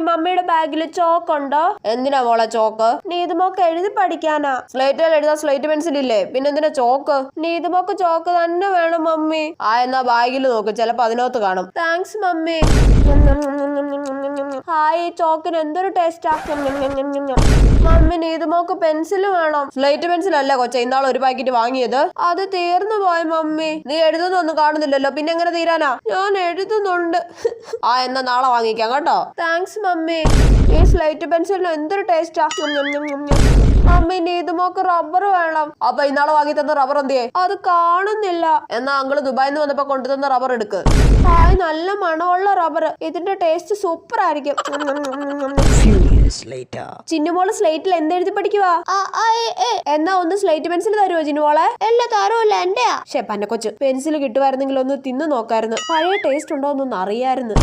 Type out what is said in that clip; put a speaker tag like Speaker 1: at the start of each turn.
Speaker 1: മമ്മിയുടെ ബാഗിൽ ചോക്ക് ഉണ്ടോ? എന്തിനാ മോളെ ചോക്ക്? നീതുമോക്ക് എഴുതി പഠിക്കാനാ. സ്ലേറ്റിൽ എഴുതാൻ സ്ലേറ്റ് പെൻസിൽ ഇല്ലേ, പിന്നെ എന്തിനാ ചോക്ക്? നീതുമോക്ക് ചോക്ക് തന്നെ വേണം മമ്മി. എന്നാ ബാഗിൽ നോക്ക്, ചിലപ്പോ അതിനകത്ത് കാണും. Thanks mummy. ഹായ്, ചോക്കിന് എന്തൊരു ടേസ്റ്റാ. മമ്മി നീതുമോക്ക് പെൻസിൽ വേണം. സ്ലേറ്റ് പെൻസിൽ അല്ല കൊച്ചെ, ഇന്നാൾ ഒരു പാക്കറ്റ് വാങ്ങിയത്. അത് തീർന്നു പോയി മമ്മി. നീ എഴുതുന്നൊന്നും കാണുന്നില്ലല്ലോ, പിന്നെ എങ്ങനെ തീരാനാ? ഞാൻ എഴുതുന്നുണ്ട്. എന്നാ നാളെ വാങ്ങിക്കാം കേട്ടോ. Thanks mummy. ഈ സ്ലേറ്റ് പെൻസിലിന് എന്തൊരു ടേസ്റ്റാ. മമ്മി നീതുമോക്ക് റബ്ബർ വേണം. അപ്പൊ ഇന്നാളെ വാങ്ങി തന്ന റബ്ബർ എന്തിയെ? അത് കാണുന്നില്ല. എന്നാ അങ്കിള് ദുബായിൽ നിന്ന് വന്നപ്പോ കൊണ്ടുതന്ന റബ്ബർ എടുക്ക്. ഹായ്, നല്ല മണമുള്ള റബ്ബർ. ഇതിന്റെ ടേസ്റ്റ് സൂപ്പർ ആയിരിക്കും. ചിന്നുമോള് സ്ലേറ്റിൽ എന്തെഴുതി പഠിക്കുവാ? എന്നാ ഒന്ന് സ്ലേറ്റ് പെൻസിൽ തരുമോ ചിന്നുമോളെ? എല്ലാ തരുമല്ല, എന്റെയാ. പന്നെ കൊച്ചു, പെൻസിൽ കിട്ടുമായിരുന്നെങ്കിൽ ഒന്ന് തിന്നു നോക്കായിരുന്നു. പഴയ ടേസ്റ്റ് ഉണ്ടോ എന്നൊന്ന് അറിയായിരുന്നു.